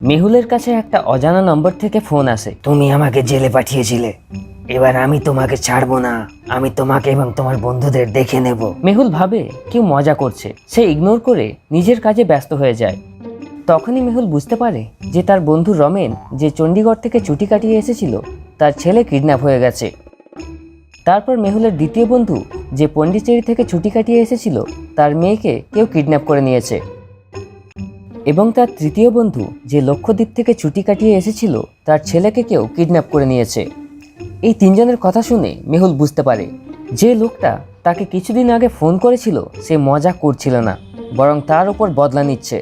মেহুলের কাছে একটা অজানা নম্বর থেকে ফোন আসে। তুমি আমাকে জেলে পাঠিয়েছিলে, এবার আমি তোমাকে ছাড়বো না। আমি তোমাকে এবং তোমার বন্ধুদের দেখে নেব। মেহুল ভাবে কেউ মজা করছে। সে ইগনোর করে নিজের কাজে ব্যস্ত হয়ে যায়। তখনই মেহুল বুঝতে পারে যে তার বন্ধু রমেন, যে চণ্ডীগড় থেকে ছুটি কাটিয়ে এসেছিল, তার ছেলে কিডন্যাপ হয়ে গেছে। তারপর মেহুলের দ্বিতীয় বন্ধু, যে পন্ডিচেরি থেকে ছুটি কাটিয়ে এসেছিল, তার মেয়েকে কেউ কিডন্যাপ করে নিয়েছে। এবং তার তৃতীয় বন্ধু, যে লক্ষদ্বীপ থেকে ছুটি কাটিয়ে এসেছিল, তার ছেলেকে কেউ কিডন্যাপ করে নিয়েছে। এই তিনজনের কথা শুনে মেহুল বুঝতে পারে যে লোকটা তাকে কিছুদিন আগে ফোন করেছিল সে মজা করছিল না, বরং তার উপর বদলা নিচ্ছে।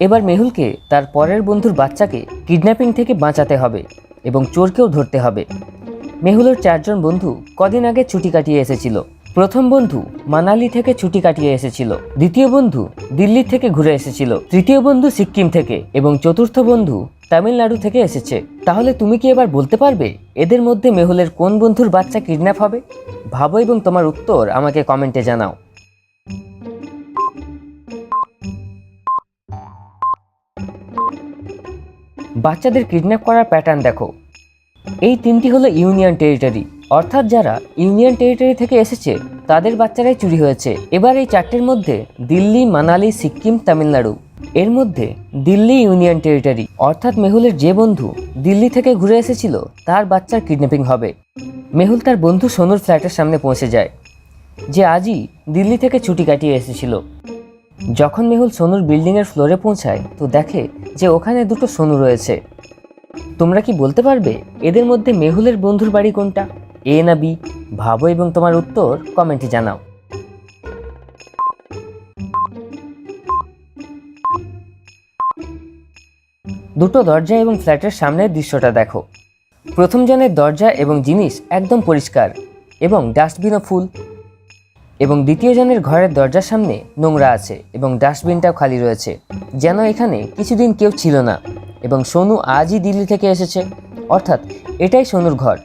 এবার মেহুলকে তার পরের বন্ধুর বাচ্চাকে কিডন্যাপিং থেকে বাঁচাতে হবে এবং চোরকেও ধরতে হবে। মেহুলের চারজন বন্ধু কদিন আগে ছুটি কাটিয়ে এসেছিল। প্রথম বন্ধু মানালি থেকে ছুটি কাটিয়ে এসেছিল, দ্বিতীয় বন্ধু দিল্লি থেকে ঘুরে এসেছিল, তৃতীয় বন্ধু সিক্কিম থেকে এবং চতুর্থ বন্ধু তামিলনাড়ু থেকে এসেছে। তাহলে তুমি কি এবার বলতে পারবে এদের মধ্যে মেহুলের কোন বন্ধুর বাচ্চা কিডন্যাপ হবে? ভাবো এবং তোমার উত্তর আমাকে কমেন্টে জানাও। বাচ্চাদের কিডন্যাপ করার প্যাটার্ন দেখো। এই তিনটি হলো ইউনিয়ন টেরিটরি, অর্থাৎ যারা ইউনিয়ন টেরিটরি থেকে এসেছে তাদের বাচ্চারাই চুরি হয়েছে। এবার এই চারটের মধ্যে দিল্লি, মানালি, সিক্কিম, তামিলনাড়ু, এর মধ্যে দিল্লি ইউনিয়ন টেরিটরি, অর্থাৎ মেহুলের যে বন্ধু দিল্লি থেকে ঘুরে এসেছিল তার বাচ্চার কিডন্যাপিং হবে। মেহুল তার বন্ধু সোনুর ফ্ল্যাটের সামনে পৌঁছে যায়, যে আজই দিল্লি থেকে ছুটি কাটিয়ে এসেছিল। যখন মেহুল সোনুর বিল্ডিংয়ের ফ্লোরে পৌঁছায় তো দেখে যে ওখানে দুটো সোনু রয়েছে। তোমরা কি বলতে পারবে এদের মধ্যে মেহুলের বন্ধুর বাড়ি কোনটা, এ না বি? ভাবো এবং তোমার উত্তর কমেন্টে জানাও। দুটো দরজা এবং ফ্ল্যাটের সামনের দৃশ্যটা দেখো। প্রথম জনের দরজা এবং জিনিস একদম পরিষ্কার এবং ডাস্টবিনও ফুল, এবং দ্বিতীয় জনের ঘরের দরজার সামনে নোংরা আছে এবং ডাস্টবিনটাও খালি রয়েছে, যেন এখানে কিছুদিন কেউ ছিল না। এবং সোনু আজই দিল্লি থেকে এসেছে, অর্থাৎ এটাই সোনুর ঘর।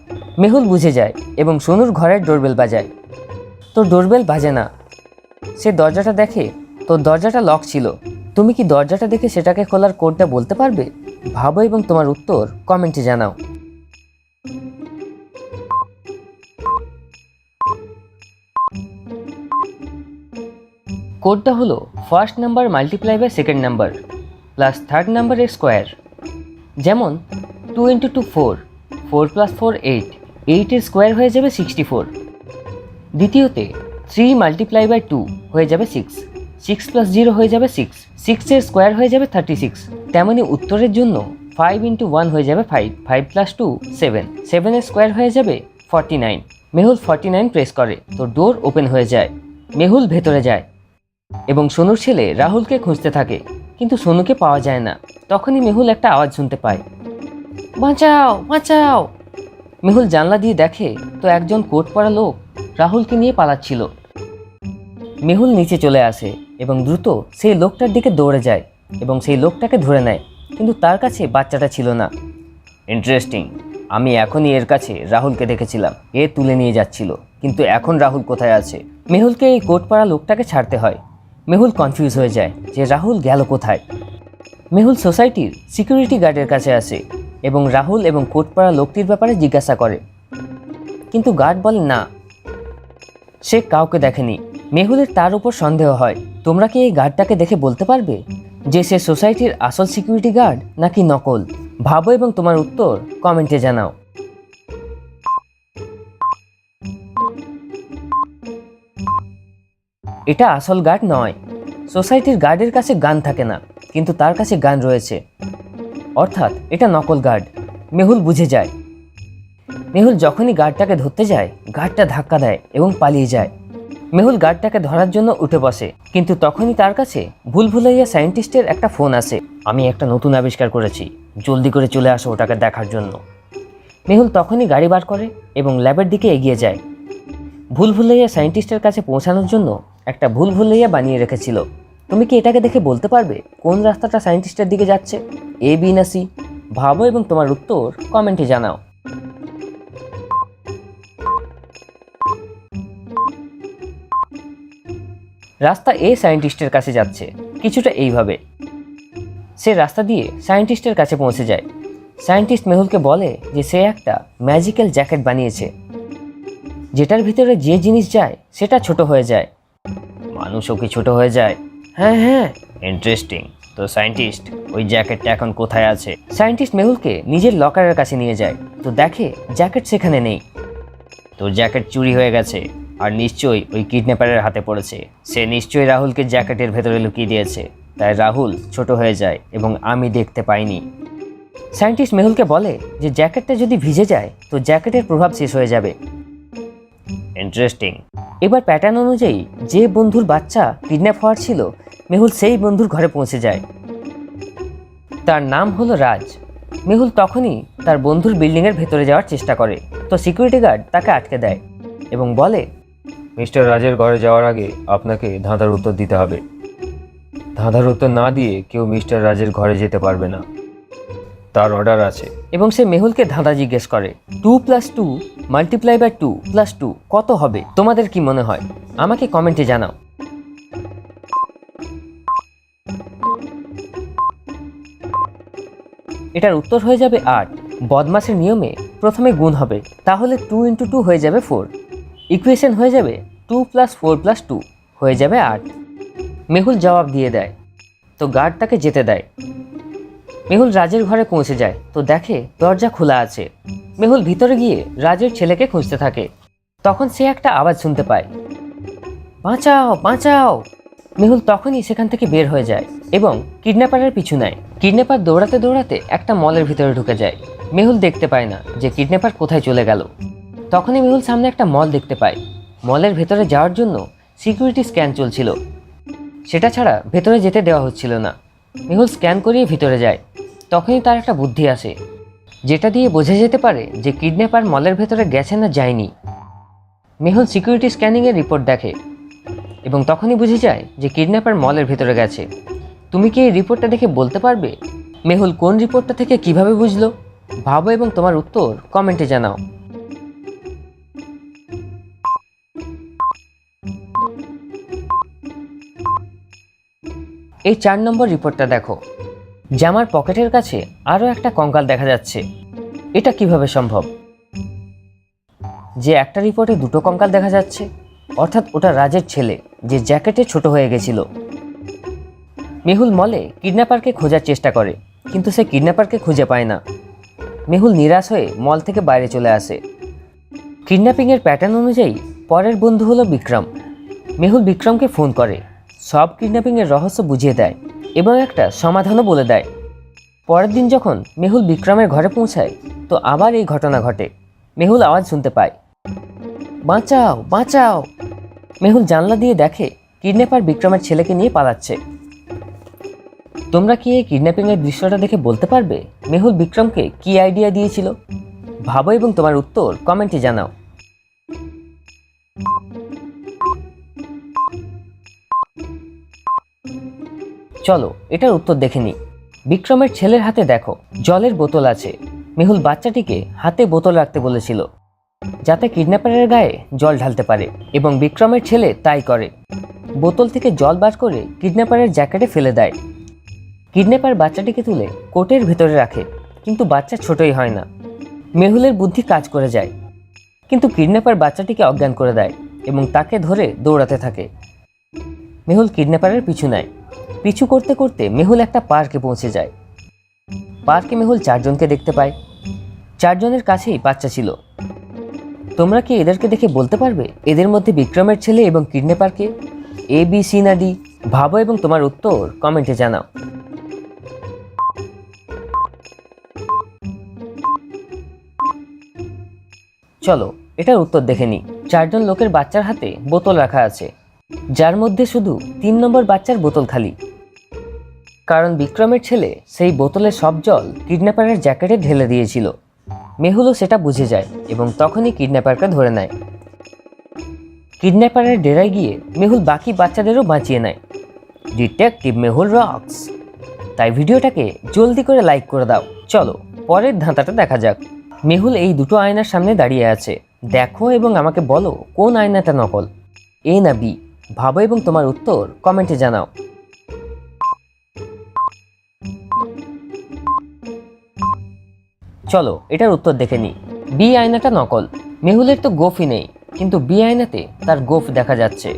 মেহুল বুঝে যায় এবং সোনুর ঘরের ডোরবেল বাজায়। তো ডোরবেল বাজে না। সে দরজাটা দেখে, তো দরজাটা লক ছিল। তুমি কি দরজাটা দেখে সেটাকে খোলার কোডটা বলতে পারবে? ভাবো এবং তোমার উত্তর কমেন্টে জানাও। কোডটা হলো first number multiply by second number plus third নাম্বারের স্কোয়ার। যেমন 2 × 2 4, 4 + 4 8, 8-এর স্কোয়ার হয়ে যাবে 64। দ্বিতীয়তে 3 × 2 হয়ে যাবে 6, 6 + 0 হয়ে যাবে 6, 6-এর স্কোয়ার হয়ে যাবে 36। তেমনি উত্তরের জন্য 5 × 1 হয়ে যাবে 5, 5 + 2 7, 7-এর স্কোয়ার হয়ে যাবে 49। মেহুল 49 প্রেস করে তো ডোর ওপেন হয়ে যায়। মেহুল ভেতরে যায় এবং সোনুর ছেলে রাহুলকে খুঁজতে থাকে, কিন্তু সোনুকে পাওয়া যায় না। তখনই মেহুল একটা আওয়াজ শুনতে পায়, বাঁচাও বাঁচাও। মেহুল জানলা দিয়ে দেখে তো একজন কোট পরা লোক রাহুলকে নিয়ে পালাচ্ছিল। মেহুল নিচে চলে আসে এবং দ্রুত সেই লোকটার দিকে দৌড়ে যায় এবং সেই লোকটাকে ধরে নেয়, কিন্তু তার কাছে বাচ্চাটা ছিল না। ইন্টারেস্টিং, আমি এখনই এর কাছে রাহুলকে দেখেছিলাম, এ তুলে নিয়ে যাচ্ছিল, কিন্তু এখন রাহুল কোথায় আছে? মেহুলকে এই কোট পরা লোকটাকে ছাড়তে হয়। মেহুল কনফিউজ হয়ে যায় যে রাহুল গেল কোথায়। মেহুল সোসাইটির সিকিউরিটি গার্ডের কাছে আসে এবং রাহুল এবং কোট পরা লোকটির ব্যাপারে জিজ্ঞাসা করে, কিন্তু গার্ড বলে না, সে কাউকে দেখেনি। মেহুলের তার উপর সন্দেহ হয়। তোমরা কি এই গার্ডটাকে দেখে বলতে পারবে যে সে সোসাইটির আসল সিকিউরিটি গার্ড নাকি নকল? ভাবো এবং তোমার উত্তর কমেন্টে জানাও। এটা আসল গার্ড নয়। সোসাইটির গার্ডের কাছে গান থাকে না, কিন্তু তার কাছে গান রয়েছে, অর্থাৎ এটা নকল গার্ড। মেহুল বুঝে যায়। মেহুল যখনই গার্ডটাকে ধরতে যায়, গার্ডটা ধাক্কা দেয় এবং পালিয়ে যায়। মেহুল গার্ডটাকে ধরার জন্য উঠে বসে, কিন্তু তখনই তার কাছে ভুলভুলাইয়া সায়েন্টিস্টের একটা ফোন আসে। আমি একটা নতুন আবিষ্কার করেছি, জলদি করে চলে আসো ওটাকে দেখার জন্য। মেহুল তখনই গাড়ি বার করে এবং ল্যাবের দিকে এগিয়ে যায়। ভুলভুলাইয়া সায়েন্টিস্টের কাছে পৌঁছানোর জন্য একটা ভুলভুলাইয়া বানিয়ে রেখেছিল। তুমি কি এটাকে দেখে বলতে পারবে কোন রাস্তাটা সায়েন্টিস্টের দিকে যাচ্ছে, এ, বি না সি? ভাবো এবং তোমার উত্তর কমেন্টে জানাও। রাস্তা এ সায়েন্টিস্টের কাছে যাচ্ছে কিছুটা এইভাবে। সে রাস্তা দিয়ে সায়েন্টিস্টের কাছে পৌঁছে যায়। সায়েন্টিস্ট মেহুলকে বলে যে সে একটা ম্যাজিক্যাল জ্যাকেট বানিয়েছে, যেটার ভিতরে যে জিনিস যায় সেটা ছোট হয়ে যায়। মানুষও কি ছোট হয়ে যায়? হ্যাঁ হ্যাঁ, ইন্টারেস্টিং। তো সায়েন্টিস্ট, ওই জ্যাকেটটা এখন কোথায় আছে? সায়েন্টিস্ট মেহুলকে নিজের লকারের কাছে নিয়ে যায়, তো দেখে জ্যাকেট সেখানে নেই। তো জ্যাকেট চুরি হয়ে গেছে, আর নিশ্চয়ই ওই কিডন্যাপারের হাতে পড়েছে। সে নিশ্চয়ই রাহুলকে জ্যাকেটের ভেতরে লুকিয়ে দিয়েছে, তাই রাহুল ছোট হয়ে যায় এবং আমি দেখতে পাইনি। সায়েন্টিস্ট মেহুলকে বলে যে জ্যাকেটটা যদি ভিজে যায় তো জ্যাকেটের প্রভাব শেষ হয়ে যাবে। ইন্টারেস্টিং। এবার প্যাটার্ন অনুযায়ী যে বন্ধুর বাচ্চা কিডন্যাপ হওয়ার ছিল, মেহুল সেই বন্ধুর ঘরে পৌঁছে যায়। তার নাম হলো রাজ। মেহুল তখনই তার বন্ধুর বিল্ডিংয়ের ভেতরে যাওয়ার চেষ্টা করে, তো সিকিউরিটি গার্ড তাকে আটকে দেয় এবং বলে, মিস্টার রাজের ঘরে যাওয়ার আগে আপনাকে ধাঁধার উত্তর দিতে হবে। ধাঁধার উত্তর না দিয়ে কেউ মিস্টার রাজের ঘরে যেতে পারবে না, তার অর্ডার আছে। এবং সে মেহুলকে ধাঁধা জিজ্ঞেস করে, 2+2 মাল্টিপ্লাই বাই 2+2 কত হবে? তোমাদের কি মনে হয়? আমাকে কমেন্টে জানাও। এটার উত্তর হয়ে যাবে 8। বদমাসের নিয়মে প্রথমে গুণ হবে, তাহলে 2 × 2 হয়ে যাবে 4। ইকুয়েশন হয়ে যাবে 2 + 4 + 2 হয়ে যাবে 8। মেহুল জবাব দিয়ে দেয়, তো গার্ড তাকে যেতে দেয়। মেহুল রাজের ঘরে পৌঁছে যায়, তো দেখে দরজা খোলা আছে। মেহুল ভিতরে গিয়ে রাজের ছেলেকে খুঁজতে থাকে। তখন সে একটা আওয়াজ শুনতে পায়, বাঁচাও বাঁচাও। মেহুল তখনই সেখান থেকে বের হয়ে যায় এবং কিডন্যাপারের পিছু নেয়। কিডন্যাপার দৌড়াতে দৌড়াতে একটা মলের ভিতরে ঢুকে যায়। মেহুল দেখতে পায় না যে কিডন্যাপার কোথায় চলে গেল। তখনই মেহুল সামনে একটা মল দেখতে পায়। মলের ভেতরে যাওয়ার জন্য সিকিউরিটি স্ক্যান চলছিল, সেটা ছাড়া ভেতরে যেতে দেওয়া হচ্ছিল না। মেহুল স্ক্যান করিয়ে ভিতরে যায়। তখনই তার একটা বুদ্ধি আসে, যেটা দিয়ে বোঝা যেতে পারে যে কিডন্যাপার মলের ভেতরে গেছে না যায়নি। মেহুল সিকিউরিটি স্ক্যানিংয়ের রিপোর্ট দেখে এবং তখনই বুঝে যায় যে কিডন্যাপার মলের ভেতরে গেছে। তুমি কি এই রিপোর্টটা দেখে বলতে পারবে মেহুল কোন রিপোর্টটা থেকে কিভাবে বুঝলো? ভাবো এবং তোমার উত্তর কমেন্টে জানাও। এই 4 নম্বর রিপোর্টটা দেখো। জামার পকেটের কাছে আরও একটা কঙ্কাল দেখা যাচ্ছে। এটা কিভাবে সম্ভব যে একটা রিপোর্টে দুটো কঙ্কাল দেখা যাচ্ছে? অর্থাৎ ওটা রাজের ছেলে, যে জ্যাকেটে ছোট হয়ে গেছিল। মেহুল মলে কিডন্যাপারকে খোঁজার চেষ্টা করে, কিন্তু সে কিডন্যাপারকে খুঁজে পায় না। মেহুল নিরাশ হয়ে মল থেকে বাইরে চলে আসে। কিডন্যাপিংয়ের প্যাটার্ন অনুযায়ী পরের বন্ধু হলো বিক্রম। মেহুল বিক্রমকে ফোন করে, সব কিডন্যাপিংয়ের রহস্য বুঝিয়ে দেয় এবং একটা সমাধানও বলে দেয়। পরের দিন যখন মেহুল বিক্রমের ঘরে পৌঁছায়, তো আবার এই ঘটনা ঘটে। মেহুল আওয়াজ শুনতে পায়, বাঁচাও বাঁচাও। মেহুল জানলা দিয়ে দেখে কিডন্যাপার বিক্রমের ছেলেকে নিয়ে পালাচ্ছে। তোমরা কি এই কিডন্যাপিংয়ের দৃশ্যটা দেখে বলতে পারবে মেহুল বিক্রমকে কি আইডিয়া দিয়েছিল? ভাবো এবং তোমার উত্তর কমেন্টে জানাও। চলো এটার উত্তর দেখে নিই। বিক্রমের ছেলের হাতে দেখো জলের বোতল আছে। মেহুল বাচ্চাটিকে হাতে বোতল রাখতে বলেছিল, যাতে কিডন্যাপারের গায়ে জল ঢালতে পারে, এবং বিক্রমের ছেলে তাই করে। বোতল থেকে জল বার করে কিডন্যাপারের জ্যাকেটে ফেলে দেয়। কিডন্যাপার বাচ্চাটিকে তুলে কোটের ভেতরে রাখে, কিন্তু বাচ্চা ছোটই হয় না। মেহুলের বুদ্ধি কাজ করে যায়, কিন্তু কিডন্যাপার বাচ্চাটিকে অজ্ঞান করে দেয় এবং তাকে ধরে দৌড়াতে থাকে। মেহুল কিডন্যাপারের পিছু নেয়। পিছু করতে করতে মেহুল একটা পার্কে পৌঁছে যায়। পার্কে মেহুল 4 জনকে দেখতে পায়। 4 জনের কাছেই বাচ্চা ছিল। তোমরা কি এদেরকে দেখে বলতে পারবে এদের মধ্যে বিক্রমের ছেলে এবং কিডন্যাপারকে? এ, বি, সি না ডি? ভাবো এবং তোমার উত্তর কমেন্টে জানাও। চলো এটার উত্তর দেখে নিই। 4 জন লোকের বাচ্চার হাতে বোতল রাখা আছে, যার মধ্যে শুধু 3 নম্বর বাচ্চার বোতল খালি। কারণ বিক্রমের ছেলে সেই বোতলের সব জল কিডন্যাপারের জ্যাকেটে ঢেলে দিয়েছিল। মেহুলও সেটা বুঝে যায় এবং তখনই কিডন্যাপারকে ধরে নেয়। কিডন্যাপারের ডেরায় গিয়ে মেহুল বাকি বাচ্চাদেরও বাঁচিয়ে নেয়। Detective Mehul rocks. তাই ভিডিওটাকে জলদি করে লাইক করে দাও। চলো পরের ধাঁধাটা দেখা যাক। মেহুল এই দুটো আয়নার সামনে দাঁড়িয়ে আছে। দেখো এবং আমাকে বলো কোন আয়নাটা নকল, এ না বি? ভাবো এবং তোমার উত্তর কমেন্টে জানাও। চলো এটার উত্তর দেখে নিই। বি আয়নাটা নকল। মেহুলের তো গোফই নেই, কিন্তু বি আয়নাতে তার গোফ দেখা যাচ্ছে।